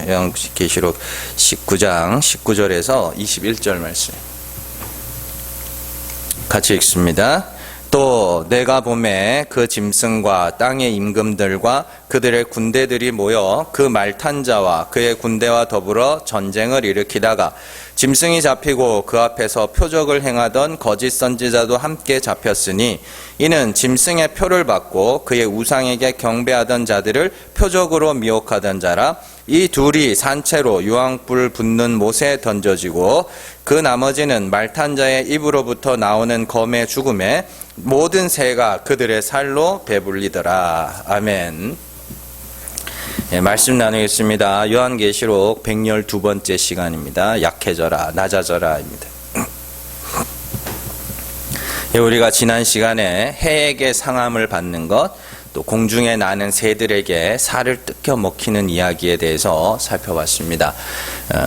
요한계시록 19장 19절에서 21절 말씀 같이 읽습니다. 또 내가 보매 그 짐승과 땅의 임금들과 그들의 군대들이 모여 그 말 탄 자와 그의 군대와 더불어 전쟁을 일으키다가 짐승이 잡히고 그 앞에서 표적을 행하던 거짓 선지자도 함께 잡혔으니 이는 짐승의 표를 받고 그의 우상에게 경배하던 자들을 표적으로 미혹하던 자라. 이 둘이 산채로 유황불 붙는 못에 던져지고 그 나머지는 말탄 자의 입으로부터 나오는 검의 죽음에 모든 새가 그들의 살로 배불리더라. 아멘. 예, 말씀 나누겠습니다. 요한계시록 112번째 시간입니다. 약해져라, 낮아져라입니다. 예, 우리가 지난 시간에 해에게 상함을 받는 것, 또 공중에 나는 새들에게 살을 뜯겨 먹히는 이야기에 대해서 살펴봤습니다.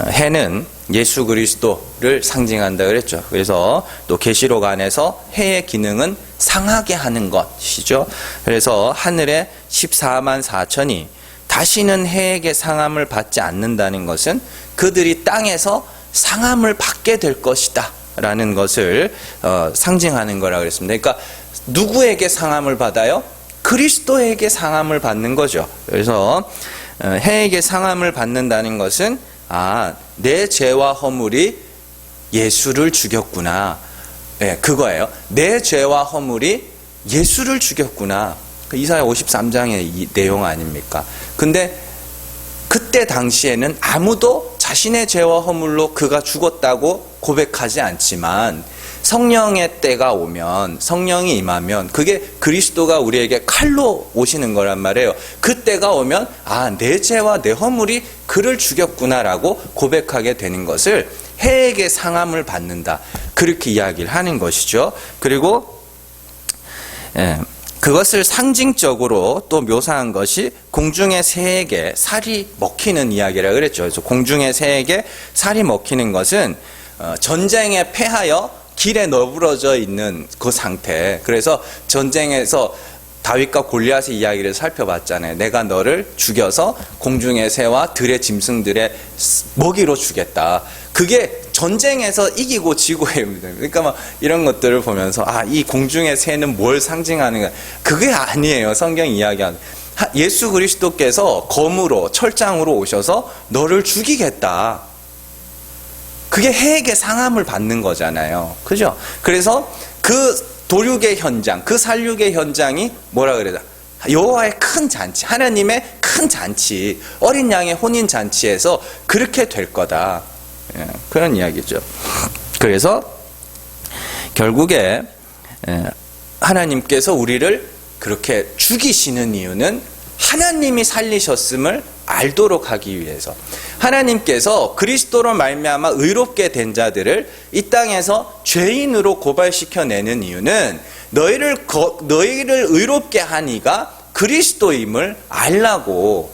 해는 예수 그리스도를 상징한다 그랬죠. 그래서 또 계시록 안에서 해의 기능은 상하게 하는 것이죠. 그래서 하늘에 14만 4천이 다시는 해에게 상함을 받지 않는다는 것은 그들이 땅에서 상함을 받게 될 것이다 라는 것을 상징하는 거라 그랬습니다. 그러니까 누구에게 상함을 받아요? 그리스도에게 상함을 받는 거죠. 그래서 해에게 상함을 받는다는 것은 내 죄와 허물이 예수를 죽였구나. 네, 그거예요. 내 죄와 허물이 예수를 죽였구나. 이사야 53장의 이 내용 아닙니까? 근데 그때 당시에는 아무도 자신의 죄와 허물로 그가 죽었다고 고백하지 않지만 성령의 때가 오면, 성령이 임하면 그게 그리스도가 우리에게 칼로 오시는 거란 말이에요. 그 때가 오면 내 죄와 내 허물이 그를 죽였구나라고 고백하게 되는 것을 해에게 상함을 받는다, 그렇게 이야기를 하는 것이죠. 그리고 그것을 상징적으로 또 묘사한 것이 공중의 새에게 살이 먹히는 이야기라 그랬죠. 그래서 공중의 새에게 살이 먹히는 것은 전쟁에 패하여 길에 너부러져 있는 그 상태. 그래서 전쟁에서 다윗과 골리앗의 이야기를 살펴봤잖아요. 내가 너를 죽여서 공중의 새와 들의 짐승들의 먹이로 주겠다. 그게 전쟁에서 이기고 지고예요. 그러니까 막 이런 것들을 보면서 이 공중의 새는 뭘 상징하는가? 그게 아니에요. 성경 이야기하는. 예수 그리스도께서 검으로 철장으로 오셔서 너를 죽이겠다. 그게 해에게 상함을 받는 거잖아요. 그죠? 그래서 그 도륙의 현장, 그 살육의 현장이 뭐라 그래야 되나? 여호와의 큰 잔치, 하나님의 큰 잔치, 어린 양의 혼인 잔치에서 그렇게 될 거다. 그런 이야기죠. 그래서 결국에 하나님께서 우리를 그렇게 죽이시는 이유는 하나님이 살리셨음을 알도록 하기 위해서, 하나님께서 그리스도로 말미암아 의롭게 된 자들을 이 땅에서 죄인으로 고발시켜내는 이유는 너희를 의롭게 하니가 그리스도임을 알라고.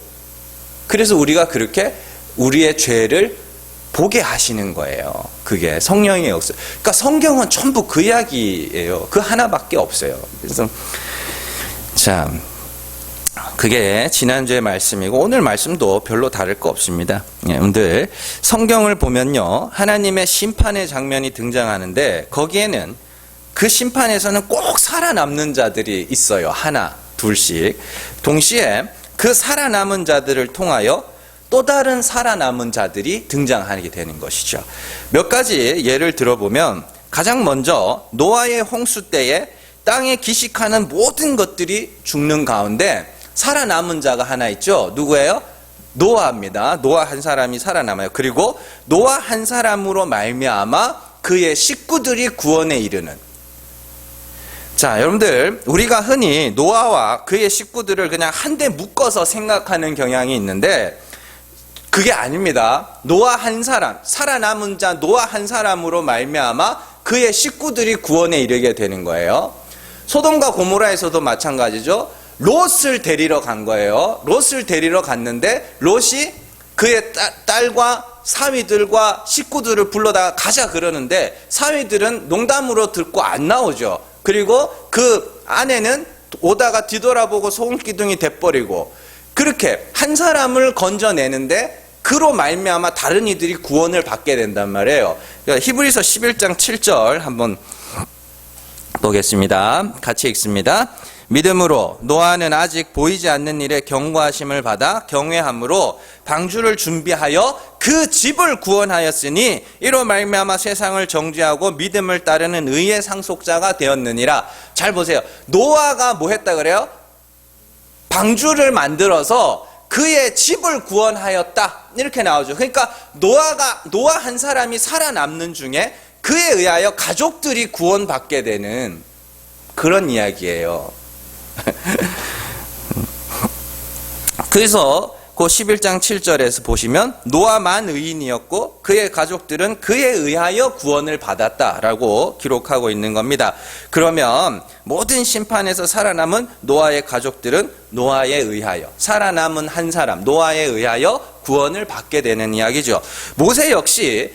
그래서 우리가 그렇게 우리의 죄를 보게 하시는 거예요. 그게 성령의 역사. 그러니까 성경은 전부 그 이야기예요. 그 하나밖에 없어요. 그래서 그게 지난주의 말씀이고 오늘 말씀도 별로 다를 거 없습니다. 여러분들 성경을 보면요, 하나님의 심판의 장면이 등장하는데 거기에는 그 심판에서는 꼭 살아남는 자들이 있어요. 하나, 둘씩. 동시에 그 살아남은 자들을 통하여 또 다른 살아남은 자들이 등장하게 되는 것이죠. 몇 가지 예를 들어보면 가장 먼저 노아의 홍수 때에 땅에 기식하는 모든 것들이 죽는 가운데 살아남은 자가 하나 있죠. 누구예요? 노아입니다. 노아 한 사람이 살아남아요. 그리고 노아 한 사람으로 말미암아 그의 식구들이 구원에 이르는. 자, 여러분들 우리가 흔히 노아와 그의 식구들을 그냥 한데 묶어서 생각하는 경향이 있는데 그게 아닙니다. 노아 한 사람, 살아남은 자 노아 한 사람으로 말미암아 그의 식구들이 구원에 이르게 되는 거예요. 소돔과 고모라에서도 마찬가지죠. 롯을 데리러 간 거예요. 롯을 데리러 갔는데 롯이 그의 딸과 사위들과 식구들을 불러다가 가자 그러는데 사위들은 농담으로 듣고 안 나오죠. 그리고 그 아내는 오다가 뒤돌아보고 소금기둥이 돼버리고, 그렇게 한 사람을 건져내는데 그로 말미암아 다른 이들이 구원을 받게 된단 말이에요. 그러니까 히브리서 11장 7절 한번 보겠습니다. 같이 읽습니다. 믿음으로 노아는 아직 보이지 않는 일에 경고하심을 받아 경외함으로 방주를 준비하여 그 집을 구원하였으니 이로 말미암아 세상을 정죄하고 믿음을 따르는 의의 상속자가 되었느니라. 잘 보세요. 노아가 뭐 했다 그래요? 방주를 만들어서 그의 집을 구원하였다. 이렇게 나오죠. 그러니까 노아 한 사람이 살아남는 중에 그에 의하여 가족들이 구원받게 되는 그런 이야기예요. 그래서 그 11장 7절에서 보시면 노아만 의인이었고 그의 가족들은 그에 의하여 구원을 받았다라고 기록하고 있는 겁니다. 그러면 모든 심판에서 살아남은 노아의 가족들은 노아에 의하여, 살아남은 한 사람 노아에 의하여 구원을 받게 되는 이야기죠. 모세 역시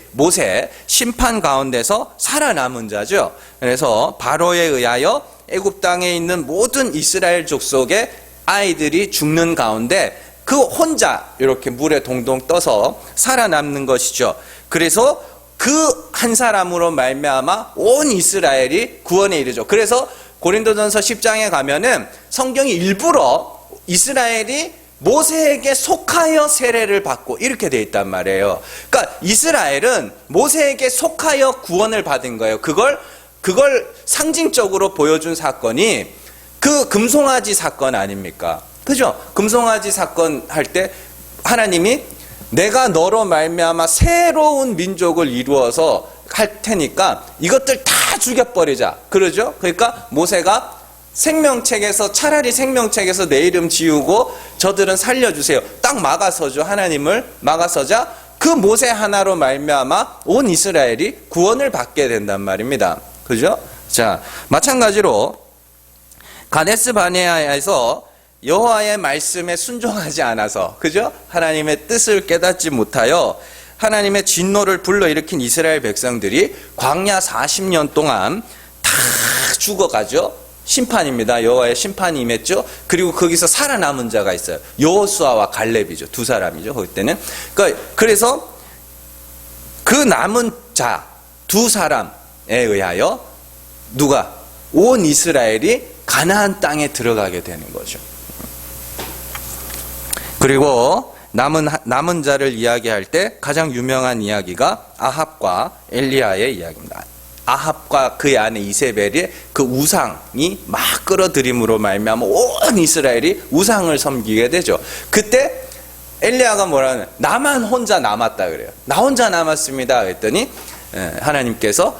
심판 가운데서 살아남은 자죠. 그래서 바로에 의하여 애굽 땅에 있는 모든 이스라엘 족속의 아이들이 죽는 가운데 그 혼자 이렇게 물에 동동 떠서 살아남는 것이죠. 그래서 그 한 사람으로 말미암아 온 이스라엘이 구원에 이르죠. 그래서 고린도전서 10장에 가면은 성경이 일부러 이스라엘이 모세에게 속하여 세례를 받고 이렇게 돼 있단 말이에요. 그러니까 이스라엘은 모세에게 속하여 구원을 받은 거예요. 그걸 상징적으로 보여준 사건이 그 금송아지 사건 아닙니까? 그죠? 금송아지 사건 할 때 하나님이 내가 너로 말미암아 새로운 민족을 이루어서 할 테니까 이것들 다 죽여버리자. 그러죠? 그러니까 모세가 차라리 생명책에서 내 이름 지우고 저들은 살려주세요. 딱 막아서죠. 하나님을 막아서자 그 모세 하나로 말미암아 온 이스라엘이 구원을 받게 된단 말입니다. 그죠? 자, 마찬가지로 가데스 바네아에서 여호와의 말씀에 순종하지 않아서, 그죠? 하나님의 뜻을 깨닫지 못하여 하나님의 진노를 불러일으킨 이스라엘 백성들이 광야 40년 동안 다 죽어가죠. 심판입니다. 여호와의 심판이 임했죠. 그리고 거기서 살아남은 자가 있어요. 여호수아와 갈렙이죠. 두 사람이죠. 그때는. 그래서 그 남은 자 두 사람에 의하여 온 이스라엘이 가나안 땅에 들어가게 되는 거죠. 그리고 남은 자를 이야기할 때 가장 유명한 이야기가 아합과 엘리야의 이야기입니다. 아합과 그의 아내 이세벨의 그 우상이 막 끌어들임으로 말미암아 온 이스라엘이 우상을 섬기게 되죠. 그때 엘리야가 뭐라는, 나만 혼자 남았다 그래요. 나 혼자 남았습니다. 그랬더니 하나님께서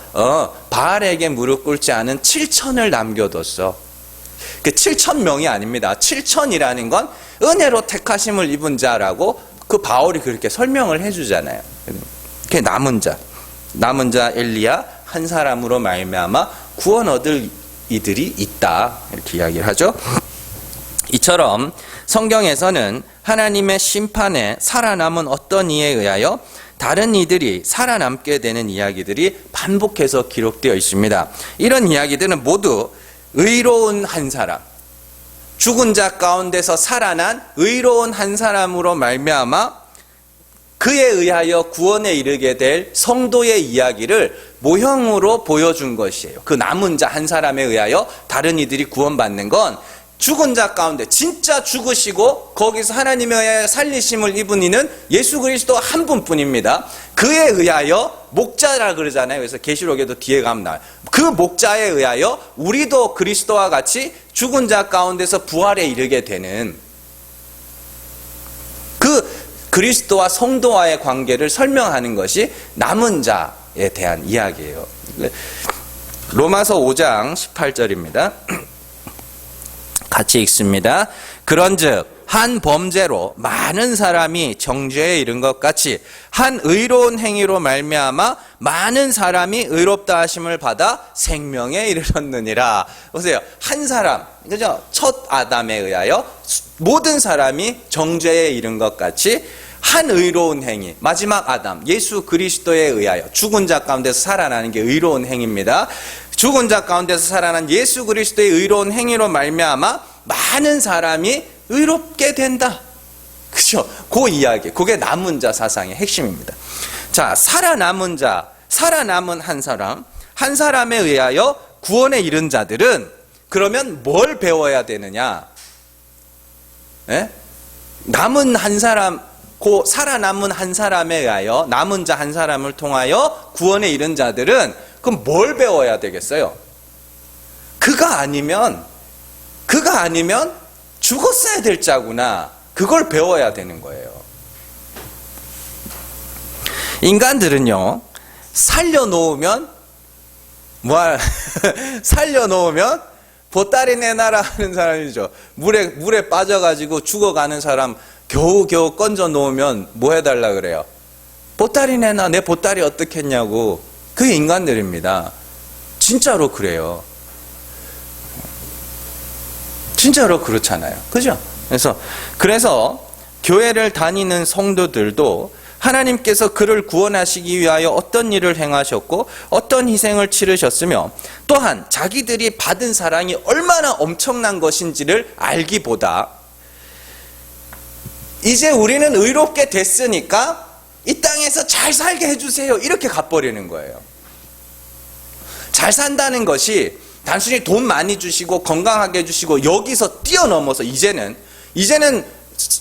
바알에게 무릎 꿇지 않은 7천을 남겨뒀어. 그 7,000명이 아닙니다. 7천이라는 건 은혜로 택하심을 입은 자라고 그 바울이 그렇게 설명을 해주잖아요. 그게 남은 자 엘리야 한 사람으로 말미암아 구원 얻을 이들이 있다, 이렇게 이야기를 하죠. 이처럼 성경에서는 하나님의 심판에 살아남은 어떤 이에 의하여 다른 이들이 살아남게 되는 이야기들이 반복해서 기록되어 있습니다. 이런 이야기들은 모두 의로운 한 사람, 죽은 자 가운데서 살아난 의로운 한 사람으로 말미암아 그에 의하여 구원에 이르게 될 성도의 이야기를 모형으로 보여준 것이에요. 그 남은 자 한 사람에 의하여 다른 이들이 구원받는 건 죽은 자 가운데 진짜 죽으시고 거기서 하나님에 의하여 살리심을 입은 이는 예수 그리스도 한 분뿐입니다. 그에 의하여 목자라 그러잖아요. 그래서 계시록에도 뒤에 가면 나와요. 그 목자에 의하여 우리도 그리스도와 같이 죽은 자 가운데서 부활에 이르게 되는 그 그리스도와 성도와의 관계를 설명하는 것이 남은 자에 대한 이야기예요. 로마서 5장 18절입니다. 같이 읽습니다. 그런즉 한 범죄로 많은 사람이 정죄에 이른 것 같이 한 의로운 행위로 말미암아 많은 사람이 의롭다 하심을 받아 생명에 이르렀느니라. 보세요. 한 사람, 그죠? 첫 아담에 의하여 모든 사람이 정죄에 이른 것 같이 한 의로운 행위, 마지막 아담 예수 그리스도에 의하여 죽은 자 가운데서 살아나는 게 의로운 행위입니다. 죽은 자 가운데서 살아난 예수 그리스도의 의로운 행위로 말미암아 많은 사람이 의롭게 된다. 그죠? 그 이야기, 그게 남은 자 사상의 핵심입니다. 자, 살아남은 자, 살아남은 한 사람에 의하여 구원에 이른 자들은 그러면 뭘 배워야 되느냐? 예? 남은 한 사람, 그 살아남은 한 사람에 의하여, 남은 자 한 사람을 통하여 구원에 이른 자들은 그럼 뭘 배워야 되겠어요? 그가 아니면 죽었어야 될 자구나. 그걸 배워야 되는 거예요. 인간들은요, 살려놓으면 살려놓으면 보따리 내놔라 하는 사람이죠. 물에 빠져가지고 죽어가는 사람 겨우 건져 놓으면 뭐 해달라 그래요? 보따리 내놔. 내 보따리 어떻겠냐고. 그게 인간들입니다. 진짜로 그래요. 진짜로 그렇잖아요. 그죠? 그래서 교회를 다니는 성도들도 하나님께서 그를 구원하시기 위하여 어떤 일을 행하셨고 어떤 희생을 치르셨으며 또한 자기들이 받은 사랑이 얼마나 엄청난 것인지를 알기보다 이제 우리는 의롭게 됐으니까 이 땅에서 잘 살게 해주세요. 이렇게 가버리는 거예요. 잘 산다는 것이 단순히 돈 많이 주시고 건강하게 해주시고 여기서 뛰어넘어서 이제는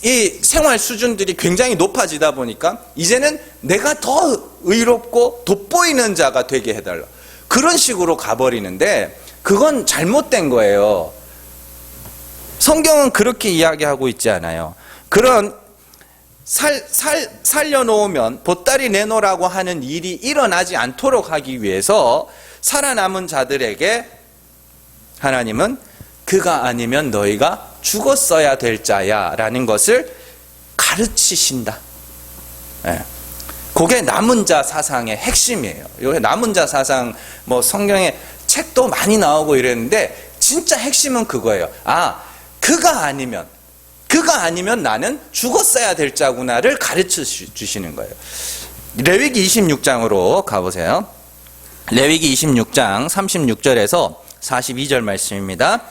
이 생활 수준들이 굉장히 높아지다 보니까 이제는 내가 더 의롭고 돋보이는 자가 되게 해달라. 그런 식으로 가버리는데 그건 잘못된 거예요. 성경은 그렇게 이야기하고 있지 않아요. 그런 살려놓으면 보따리 내놓으라고 하는 일이 일어나지 않도록 하기 위해서 살아남은 자들에게 하나님은 그가 아니면 너희가 죽었어야 될 자야 라는 것을 가르치신다. 네. 그게 남은 자 사상의 핵심이에요. 남은 자 사상 성경에 책도 많이 나오고 이랬는데 진짜 핵심은 그거예요. 그가 아니면 나는 죽었어야 될 자구나를 가르쳐 주시는 거예요. 레위기 26장으로 가보세요. 레위기 26장 36절에서 42절 말씀입니다.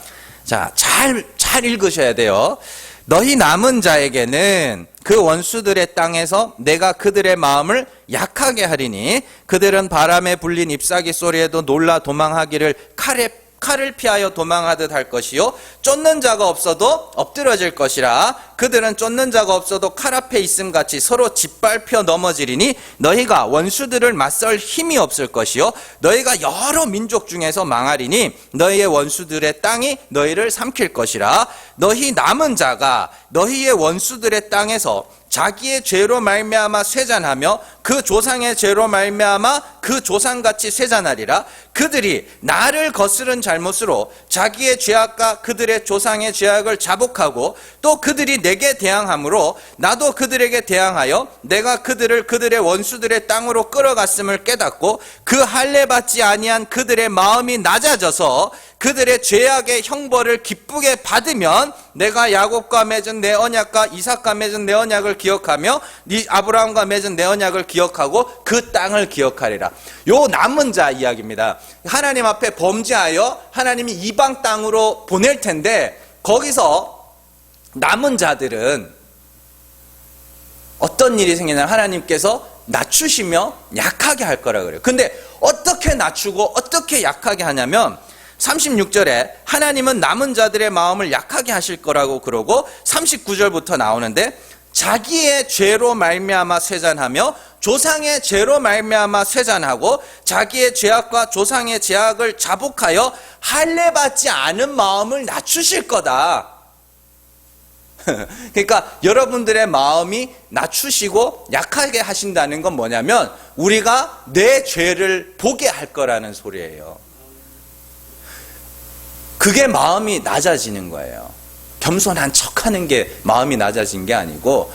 자, 잘 읽으셔야 돼요. 너희 남은 자에게는 그 원수들의 땅에서 내가 그들의 마음을 약하게 하리니 그들은 바람에 불린 잎사귀 소리에도 놀라 도망하기를 칼을 피하여 도망하듯 할 것이요 쫓는 자가 없어도 엎드러질 것이라. 그들은 쫓는 자가 없어도 칼 앞에 있음같이 서로 짓밟혀 넘어지리니 너희가 원수들을 맞설 힘이 없을 것이요 너희가 여러 민족 중에서 망하리니 너희의 원수들의 땅이 너희를 삼킬 것이라. 너희 남은 자가 너희의 원수들의 땅에서 자기의 죄로 말미암아 쇠잔하며 그 조상의 죄로 말미암아 그 조상같이 쇠잔하리라. 그들이 나를 거스른 잘못으로 자기의 죄악과 그들의 조상의 죄악을 자복하고 또 그들이 내게 대항함으로 나도 그들에게 대항하여 내가 그들을 그들의 원수들의 땅으로 끌어갔음을 깨닫고 그 할례 받지 아니한 그들의 마음이 낮아져서 그들의 죄악의 형벌을 기쁘게 받으면 내가 야곱과 맺은 내 언약과 이삭과 맺은 내 언약을 기억하며 네 아브라함과 맺은 내 언약을 기억하고 그 땅을 기억하리라. 요 남은 자 이야기입니다. 하나님 앞에 범죄하여 하나님이 이방 땅으로 보낼 텐데 거기서 남은 자들은 어떤 일이 생기냐면 하나님께서 낮추시며 약하게 할 거라 그래요. 근데 어떻게 낮추고 어떻게 약하게 하냐면 36절에 하나님은 남은 자들의 마음을 약하게 하실 거라고 그러고 39절부터 나오는데 자기의 죄로 말미암아 쇠잔하며 조상의 죄로 말미암아 쇠잔하고 자기의 죄악과 조상의 죄악을 자복하여 할례 받지 않은 마음을 낮추실 거다. 그러니까 여러분들의 마음이 낮추시고 약하게 하신다는 건 뭐냐면 우리가 내 죄를 보게 할 거라는 소리예요. 그게 마음이 낮아지는 거예요. 겸손한 척하는 게 마음이 낮아진 게 아니고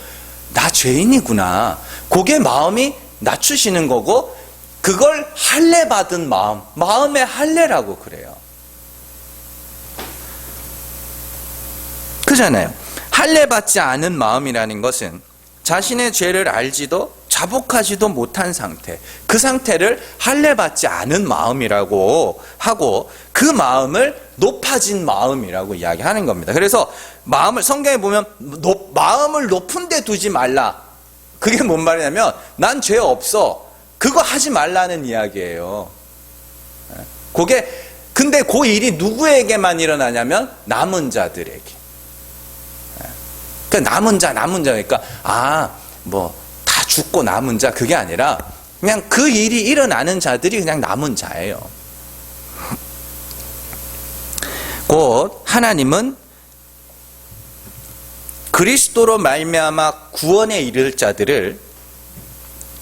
나 죄인이구나. 그게 마음이 낮추시는 거고 그걸 할례 받은 마음의 할례라고 그래요. 그잖아요. 할례 받지 않은 마음이라는 것은 자신의 죄를 알지도 자복하지도 못한 상태, 그 상태를 할례 받지 않은 마음이라고 하고 그 마음을 높아진 마음이라고 이야기하는 겁니다. 그래서 성경에 보면 마음을 높은 데 두지 말라. 그게 뭔 말이냐면 난 죄 없어. 그거 하지 말라는 이야기예요. 근데 그 일이 누구에게만 일어나냐면 남은 자들에게. 그러니까 남은 자니까 다 죽고 남은 자 그게 아니라 그냥 그 일이 일어나는 자들이 그냥 남은 자예요. 곧 하나님은 그리스도로 말미암아 구원에 이를 자들을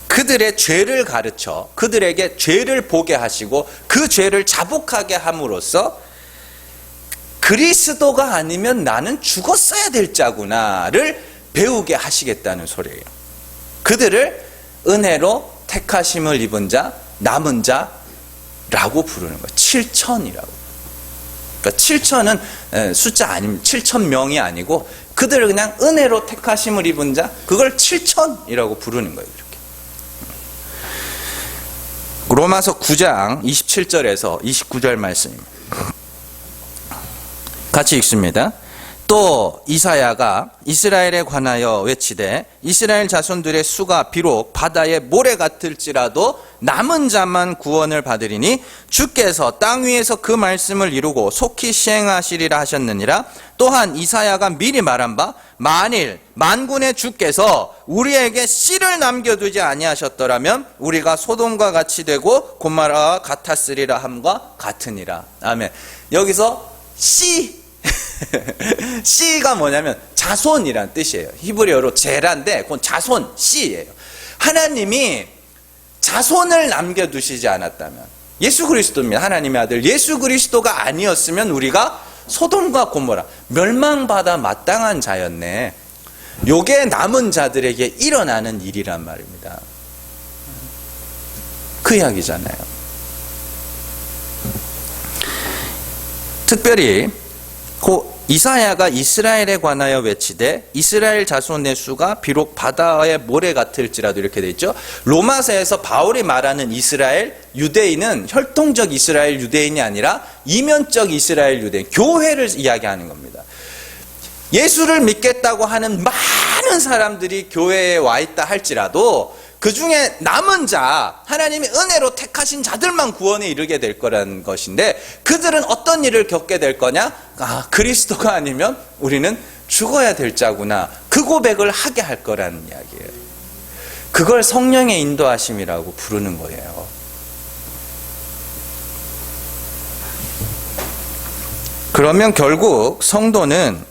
그들의 죄를 가르쳐 그들에게 죄를 보게 하시고 그 죄를 자복하게 함으로써 그리스도가 아니면 나는 죽었어야 될 자구나를 배우게 하시겠다는 소리예요. 그들을 은혜로 택하심을 입은 자, 남은 자라고 부르는 거예요. 7천이라고. 그러니까 7천은 숫자 아닙니다. 7천 명이 아니고 그들을 그냥 은혜로 택하심을 입은 자, 그걸 7천이라고 부르는 거예요. 이렇게. 로마서 9장 27절에서 29절 말씀입니다. 같이 읽습니다. 또 이사야가 이스라엘에 관하여 외치되 이스라엘 자손들의 수가 비록 바다의 모래 같을지라도 남은 자만 구원을 받으리니 주께서 땅 위에서 그 말씀을 이루고 속히 시행하시리라 하셨느니라. 또한 이사야가 미리 말한 바 만일 만군의 주께서 우리에게 씨를 남겨두지 아니하셨더라면 우리가 소돔과 같이 되고 고모라와 같았으리라 함과 같으니라. 아멘. 여기서 씨가 뭐냐면 자손이란 뜻이에요. 히브리어로 제라인데 그건 자손, 씨예요. 하나님이 자손을 남겨두시지 않았다면 예수 그리스도입니다. 하나님의 아들 예수 그리스도가 아니었으면 우리가 소돔과 고모라 멸망받아 마땅한 자였네. 요게 남은 자들에게 일어나는 일이란 말입니다. 그 이야기잖아요. 특별히 이사야가 이스라엘에 관하여 외치되 이스라엘 자손의 수가 비록 바다의 모래 같을지라도 이렇게 돼 있죠. 로마서에서 바울이 말하는 이스라엘 유대인은 혈통적 이스라엘 유대인이 아니라 이면적 이스라엘 유대인, 교회를 이야기하는 겁니다. 예수를 믿겠다고 하는 많은 사람들이 교회에 와 있다 할지라도 그 중에 남은 자, 하나님이 은혜로 택하신 자들만 구원에 이르게 될 거라는 것인데 그들은 어떤 일을 겪게 될 거냐? 그리스도가 아니면 우리는 죽어야 될 자구나. 그 고백을 하게 할 거라는 이야기예요. 그걸 성령의 인도하심이라고 부르는 거예요. 그러면 결국 성도는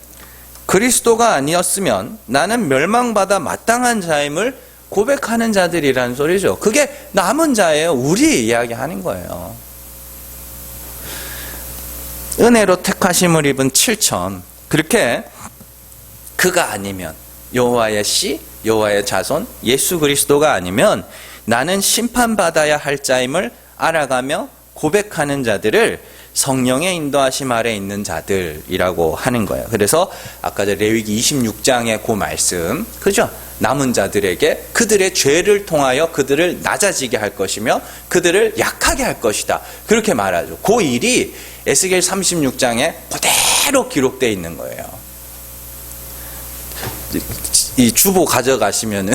그리스도가 아니었으면 나는 멸망받아 마땅한 자임을 고백하는 자들이라는 소리죠. 그게 남은 자예요. 우리 이야기하는 거예요. 은혜로 택하심을 입은 7천. 그렇게 그가 아니면 여호와의 씨, 여호와의 자손, 예수 그리스도가 아니면 나는 심판받아야 할 자임을 알아가며 고백하는 자들을 성령의 인도하심 아래 있는 자들이라고 하는 거예요. 그래서 아까 레위기 26장의 그 말씀, 그죠? 남은 자들에게 그들의 죄를 통하여 그들을 낮아지게 할 것이며 그들을 약하게 할 것이다. 그렇게 말하죠. 그 일이 에스겔 36장에 그대로 기록되어 있는 거예요. 이 주보 가져가시면은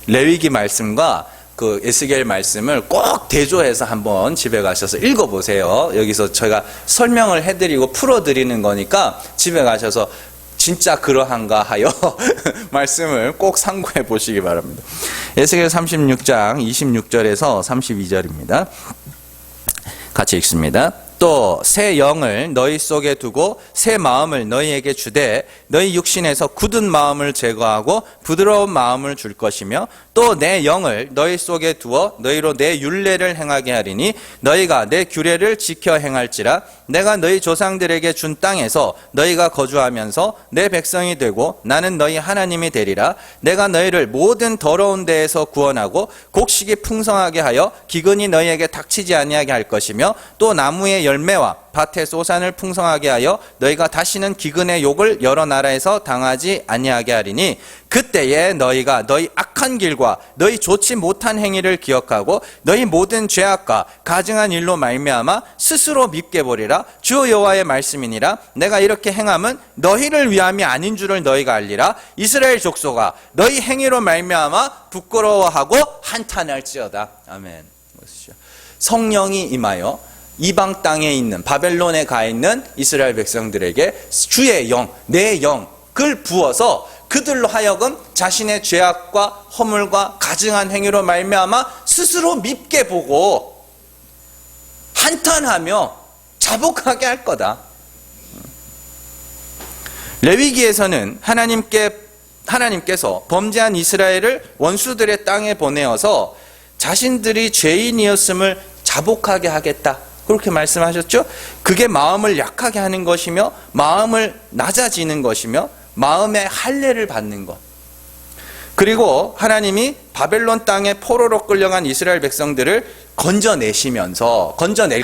레위기 말씀과 그 에스겔 말씀을 꼭 대조해서 한번 집에 가셔서 읽어보세요. 여기서 제가 설명을 해드리고 풀어드리는 거니까 집에 가셔서 진짜 그러한가 하여 말씀을 꼭 상고해 보시기 바랍니다. 에스겔 36장 26절에서 32절입니다. 같이 읽습니다. 또 새 영을 너희 속에 두고 새 마음을 너희에게 주되 너희 육신에서 굳은 마음을 제거하고 부드러운 마음을 줄 것이며 또 내 영을 너희 속에 두어 너희로 내 율례를 행하게 하리니 너희가 내 규례를 지켜 행할지라 내가 너희 조상들에게 준 땅에서 너희가 거주하면서 내 백성이 되고 나는 너희 하나님이 되리라. 내가 너희를 모든 더러운 데에서 구원하고 곡식이 풍성하게 하여 기근이 너희에게 닥치지 아니하게 할 것이며 또 나무의 열매와 밭의 소산을 풍성하게 하여 너희가 다시는 기근의 욕을 여러 나라에서 당하지 아니하게 하리니 그때에 너희가 너희 악한 길과 너희 좋지 못한 행위를 기억하고 너희 모든 죄악과 가증한 일로 말미암아 스스로 밉게 보리라. 주 여호와의 말씀이니라. 내가 이렇게 행함은 너희를 위함이 아닌 줄을 너희가 알리라. 이스라엘 족속아 너희 행위로 말미암아 부끄러워하고 한탄할지어다. 아멘. 성령이 임하여 이방 땅에 있는 바벨론에 가 있는 이스라엘 백성들에게 주의 영, 내 영을 부어서 그들로 하여금 자신의 죄악과 허물과 가증한 행위로 말미암아 스스로 밉게 보고 한탄하며 자복하게 할 거다. 레위기에서는 하나님께서 범죄한 이스라엘을 원수들의 땅에 보내어서 자신들이 죄인이었음을 자복하게 하겠다. 그렇게 말씀하셨죠? 그게 마음을 약하게 하는 것이며 마음을 낮아지는 것이며 마음의 할례를 받는 것. 그리고 하나님이 바벨론 땅에 포로로 끌려간 이스라엘 백성들을 건져낼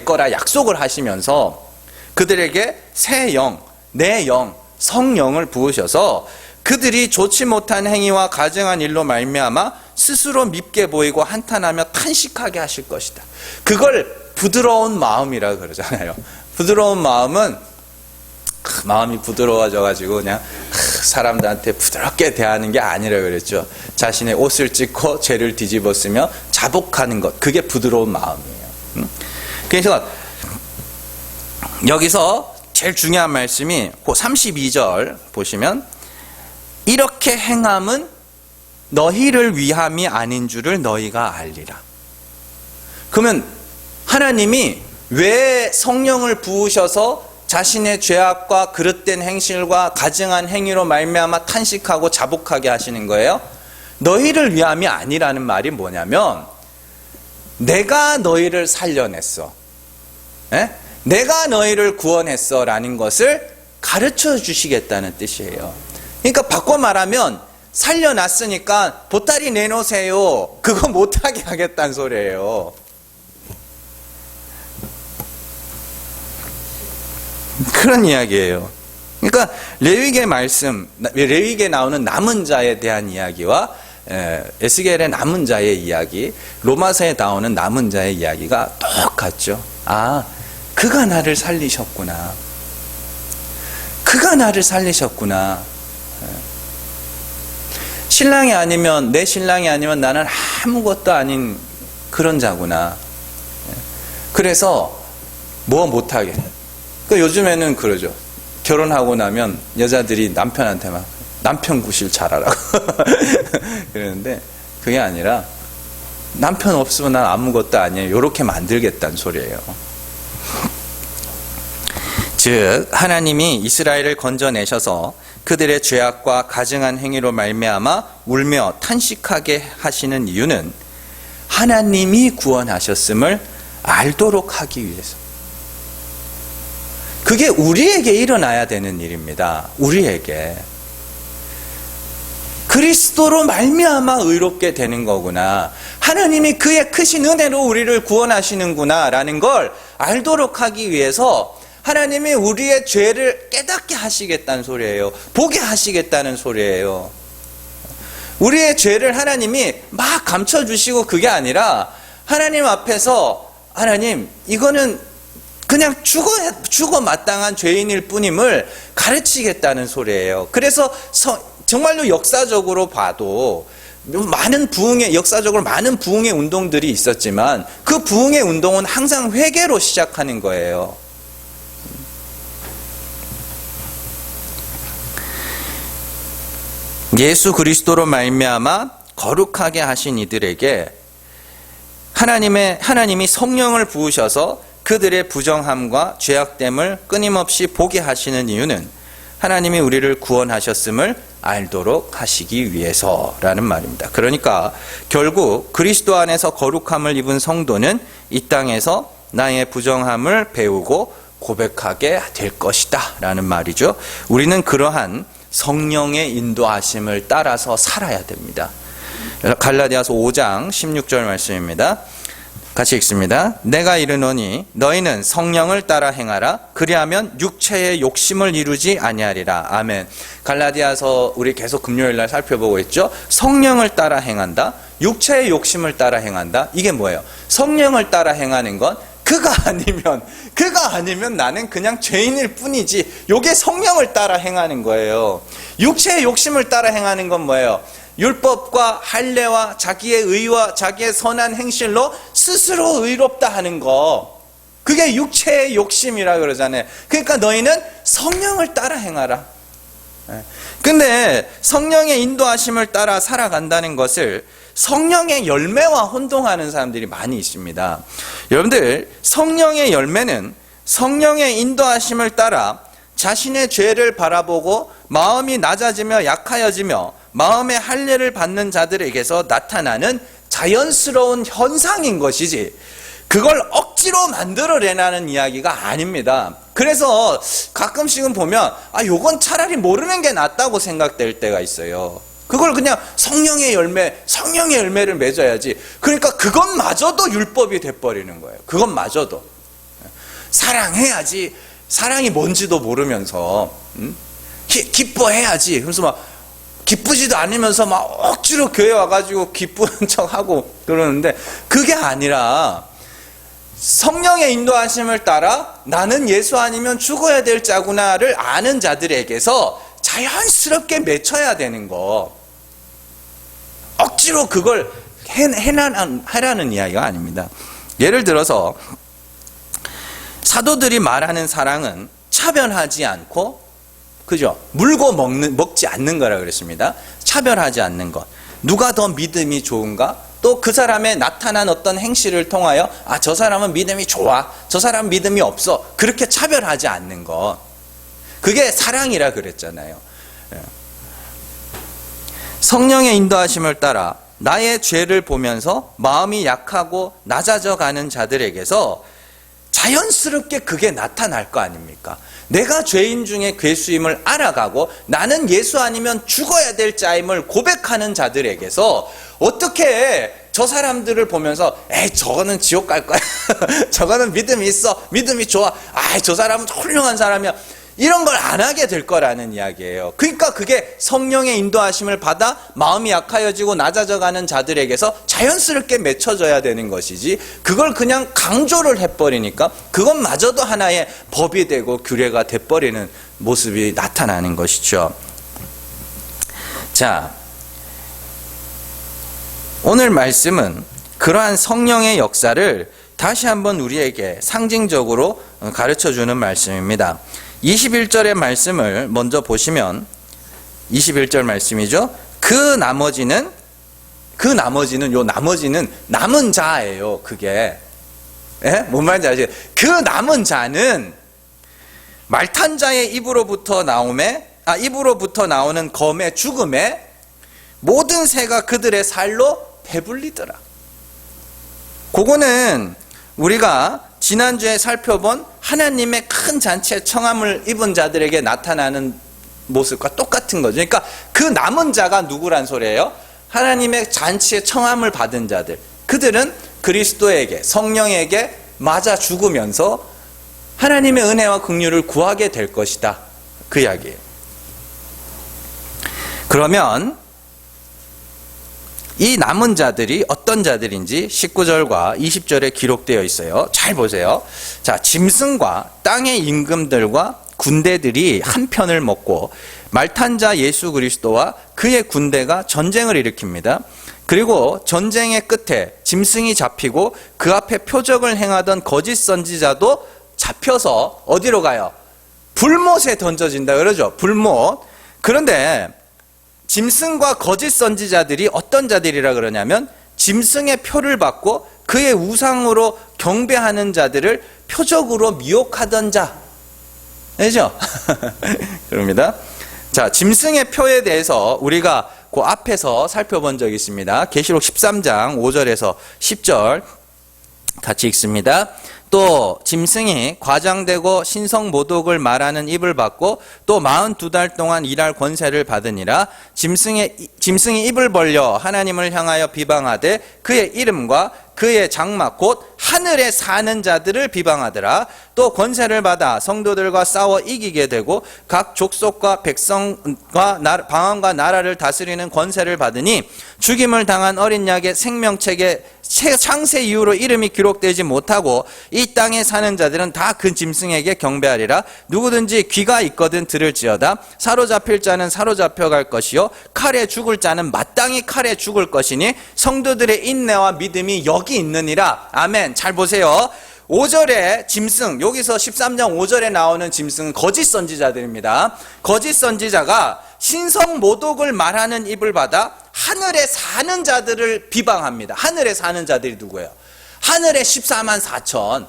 거라 약속을 하시면서 그들에게 새 영, 내 영, 성령을 부으셔서 그들이 좋지 못한 행위와 가증한 일로 말미암아 스스로 밉게 보이고 한탄하며 탄식하게 하실 것이다. 그걸 부드러운 마음이라 그러잖아요. 부드러운 마음은 마음이 부드러워져가지고 그냥 사람들한테 부드럽게 대하는 게 아니라 그랬죠. 자신의 옷을 찢고 죄를 뒤집어 쓰며 자복하는 것, 그게 부드러운 마음이에요. 그래서 여기서 제일 중요한 말씀이 그 32절 보시면 이렇게 행함은 너희를 위함이 아닌 줄을 너희가 알리라. 그러면 하나님이 왜 성령을 부으셔서 자신의 죄악과 그릇된 행실과 가증한 행위로 말미암아 탄식하고 자복하게 하시는 거예요? 너희를 위함이 아니라는 말이 뭐냐면 내가 너희를 살려냈어. 에? 내가 너희를 구원했어 라는 것을 가르쳐 주시겠다는 뜻이에요. 그러니까 바꿔 말하면 살려놨으니까 보따리 내놓으세요. 그거 못하게 하겠다는 소리예요. 그런 이야기예요. 그러니까 레위기의 말씀, 레위기에 나오는 남은 자에 대한 이야기와 에스겔의 남은 자의 이야기, 로마서에 나오는 남은 자의 이야기가 똑같죠. 아, 그가 나를 살리셨구나. 그가 나를 살리셨구나. 신랑이 아니면, 내 신랑이 아니면 나는 아무것도 아닌 그런 자구나. 그래서 뭐 못하게. 그러니까 요즘에는 그러죠. 결혼하고 나면 여자들이 남편한테 막 남편 구실 잘하라고 그러는데 그게 아니라 남편 없으면 난 아무것도 아니에요. 이렇게 만들겠다는 소리예요. 즉 하나님이 이스라엘을 건져내셔서 그들의 죄악과 가증한 행위로 말미암아 울며 탄식하게 하시는 이유는 하나님이 구원하셨음을 알도록 하기 위해서. 그게 우리에게 일어나야 되는 일입니다. 우리에게. 그리스도로 말미암아 의롭게 되는 거구나. 하나님이 그의 크신 은혜로 우리를 구원하시는구나 라는 걸 알도록 하기 위해서 하나님이 우리의 죄를 깨닫게 하시겠다는 소리예요. 보게 하시겠다는 소리예요. 우리의 죄를 하나님이 막 감춰주시고 그게 아니라 하나님 앞에서 하나님 이거는 그냥 죽어 마땅한 죄인일 뿐임을 가르치겠다는 소리예요. 그래서 정말로 역사적으로 봐도 역사적으로 많은 부흥의 운동들이 있었지만 그 부흥의 운동은 항상 회개로 시작하는 거예요. 예수 그리스도로 말미암아 거룩하게 하신 이들에게 하나님이 성령을 부으셔서 그들의 부정함과 죄악됨을 끊임없이 보게 하시는 이유는 하나님이 우리를 구원하셨음을 알도록 하시기 위해서라는 말입니다. 그러니까 결국 그리스도 안에서 거룩함을 입은 성도는 이 땅에서 나의 부정함을 배우고 고백하게 될 것이다 라는 말이죠. 우리는 그러한 성령의 인도하심을 따라서 살아야 됩니다. 갈라디아서 5장 16절 말씀입니다. 같이 읽습니다. 내가 이르노니 너희는 성령을 따라 행하라. 그리하면 육체의 욕심을 이루지 아니하리라. 아멘. 갈라디아서 우리 계속 금요일날 살펴보고 있죠. 성령을 따라 행한다. 육체의 욕심을 따라 행한다. 이게 뭐예요? 성령을 따라 행하는 건 그가 아니면 나는 그냥 죄인일 뿐이지. 이게 성령을 따라 행하는 거예요. 육체의 욕심을 따라 행하는 건 뭐예요? 율법과 할례와 자기의 의와 자기의 선한 행실로 스스로 의롭다 하는 거. 그게 육체의 욕심이라 그러잖아요. 그러니까 너희는 성령을 따라 행하라. 근데 성령의 인도하심을 따라 살아간다는 것을 성령의 열매와 혼동하는 사람들이 많이 있습니다. 여러분들, 성령의 열매는 성령의 인도하심을 따라 자신의 죄를 바라보고 마음이 낮아지며 약하여지며 마음의 할례를 받는 자들에게서 나타나는 자연스러운 현상인 것이지, 그걸 억지로 만들어내라는 이야기가 아닙니다. 그래서 가끔씩은 보면 요건 차라리 모르는 게 낫다고 생각될 때가 있어요. 그걸 그냥 성령의 열매를 맺어야지. 그러니까 그것마저도 율법이 돼버리는 거예요. 그것마저도. 사랑해야지. 사랑이 뭔지도 모르면서 기뻐해야지. 그래서 막 기쁘지도 않으면서 막 억지로 교회 와가지고 기쁘는 척하고 그러는데, 그게 아니라 성령의 인도하심을 따라 나는 예수 아니면 죽어야 될 자구나를 아는 자들에게서 자연스럽게 맺혀야 되는 거. 억지로 그걸 해라는 이야기가 아닙니다. 예를 들어서 사도들이 말하는 사랑은 차별하지 않고, 그죠? 물고 먹지 않는 거라 그랬습니다. 차별하지 않는 것. 누가 더 믿음이 좋은가? 또 그 사람의 나타난 어떤 행실을 통하여 저 사람은 믿음이 좋아, 저 사람은 믿음이 없어, 그렇게 차별하지 않는 것. 그게 사랑이라 그랬잖아요. 성령의 인도하심을 따라 나의 죄를 보면서 마음이 약하고 낮아져 가는 자들에게서 자연스럽게 그게 나타날 거 아닙니까? 내가 죄인 중에 괴수임을 알아가고 나는 예수 아니면 죽어야 될 자임을 고백하는 자들에게서 어떻게 저 사람들을 보면서 저거는 지옥 갈 거야. 저거는 믿음이 있어. 믿음이 좋아. 저 사람은 훌륭한 사람이야. 이런 걸 안 하게 될 거라는 이야기예요. 그러니까 그게 성령의 인도하심을 받아 마음이 약하여지고 낮아져가는 자들에게서 자연스럽게 맺혀져야 되는 것이지, 그걸 그냥 강조를 해버리니까 그것마저도 하나의 법이 되고 규례가 돼버리는 모습이 나타나는 것이죠. 자, 오늘 말씀은 그러한 성령의 역사를 다시 한번 우리에게 상징적으로 가르쳐주는 말씀입니다. 21절의 말씀을 먼저 보시면 21절 말씀이죠. 그 나머지는 남은 자예요. 그게 뭔 말인지 아시죠? 그 남은 자는 말탄 자의 입으로부터 나오는 검의 죽음에 모든 새가 그들의 살로 배불리더라. 그거는 우리가 지난주에 살펴본 하나님의 큰 잔치에 청함을 입은 자들에게 나타나는 모습과 똑같은 거죠. 그러니까 그 남은 자가 누구란 소리예요? 하나님의 잔치에 청함을 받은 자들. 그들은 그리스도에게, 성령에게 맞아 죽으면서 하나님의 은혜와 긍휼을 구하게 될 것이다. 그 이야기예요. 그러면 이 남은 자들이 어떤 자들인지 19절과 20절에 기록되어 있어요. 잘 보세요. 자, 짐승과 땅의 임금들과 군대들이 한 편을 먹고 말탄 자 예수 그리스도와 그의 군대가 전쟁을 일으킵니다. 그리고 전쟁의 끝에 짐승이 잡히고 그 앞에 표적을 행하던 거짓 선지자도 잡혀서 어디로 가요? 불못에 던져진다 그러죠. 불못. 그런데 짐승과 거짓 선지자들이 어떤 자들이라 그러냐면 짐승의 표를 받고 그의 우상으로 경배하는 자들을 표적으로 미혹하던 자. 알죠? 그럽니다. 자, 짐승의 표에 대해서 우리가 그 앞에서 살펴본 적이 있습니다. 계시록 13장 5절에서 10절 같이 읽습니다. 또 짐승이 과장되고 신성 모독을 말하는 입을 받고 또 42달 동안 일할 권세를 받으니라. 짐승이 입을 벌려 하나님을 향하여 비방하되 그의 이름과 그의 장막 곧 하늘에 사는 자들을 비방하더라. 또 권세를 받아 성도들과 싸워 이기게 되고 각 족속과 백성과 방언과 나라를 다스리는 권세를 받으니 죽임을 당한 어린 양의 생명책에 창세 이후로 이름이 기록되지 못하고 이 땅에 사는 자들은 다 그 짐승에게 경배하리라. 누구든지 귀가 있거든 들을지어다. 사로잡힐 자는 사로잡혀갈 것이요 칼에 죽을 자는 마땅히 칼에 죽을 것이니 성도들의 인내와 믿음이 여기 있느니라. 아멘. 잘 보세요. 5절에 짐승, 여기서 13장 5절에 나오는 짐승은 거짓 선지자들입니다. 거짓 선지자가 신성 모독을 말하는 입을 받아 하늘에 사는 자들을 비방합니다. 하늘에 사는 자들이 누구예요? 하늘에 14만 4천.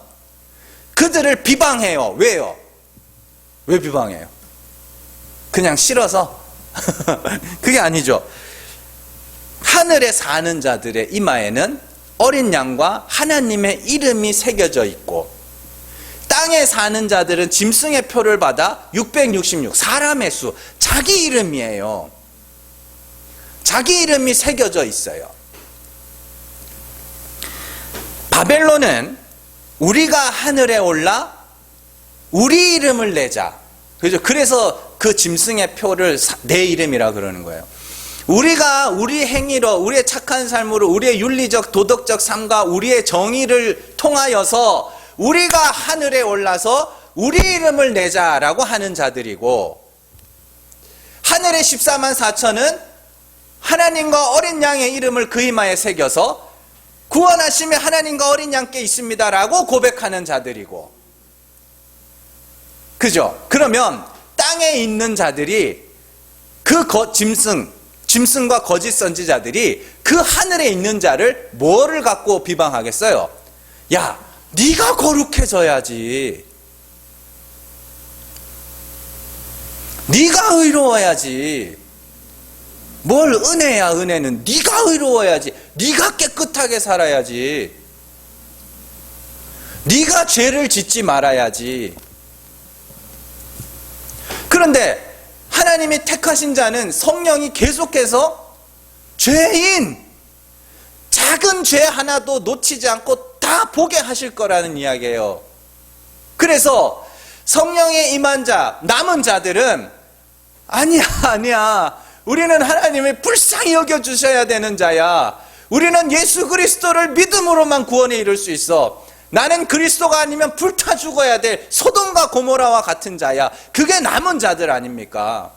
그들을 비방해요. 왜요? 왜 비방해요? 그냥 싫어서? 그게 아니죠. 하늘에 사는 자들의 이마에는 어린 양과 하나님의 이름이 새겨져 있고, 땅에 사는 자들은 짐승의 표를 받아 666, 사람의 수, 자기 이름이에요. 자기 이름이 새겨져 있어요. 바벨론은 우리가 하늘에 올라 우리 이름을 내자. 그죠? 그래서 그 짐승의 표를 내 이름이라 그러는 거예요. 우리가 우리 행위로, 우리의 착한 삶으로, 우리의 윤리적 도덕적 삶과 우리의 정의를 통하여서 우리가 하늘에 올라서 우리 이름을 내자라고 하는 자들이고, 하늘의 14만 4천은 하나님과 어린 양의 이름을 그 이마에 새겨서 구원하심이 하나님과 어린 양께 있습니다라고 고백하는 자들이고, 그죠? 그러면 땅에 있는 자들이 그 짐승과 거짓 선지자들이 그 하늘에 있는 자를 뭐를 갖고 비방하겠어요? 야, 네가 거룩해져야지. 네가 의로워야지. 뭘 은혜야, 은혜는. 네가 의로워야지. 네가 깨끗하게 살아야지. 네가 죄를 짓지 말아야지. 그런데 하나님이 택하신 자는 성령이 계속해서 죄인, 작은 죄 하나도 놓치지 않고 다 보게 하실 거라는 이야기예요. 그래서 성령의 임한 자, 남은 자들은 아니야. 우리는 하나님을 불쌍히 여겨주셔야 되는 자야. 우리는 예수 그리스도를 믿음으로만 구원에 이룰 수 있어. 나는 그리스도가 아니면 불타 죽어야 될 소돔과 고모라와 같은 자야. 그게 남은 자들 아닙니까?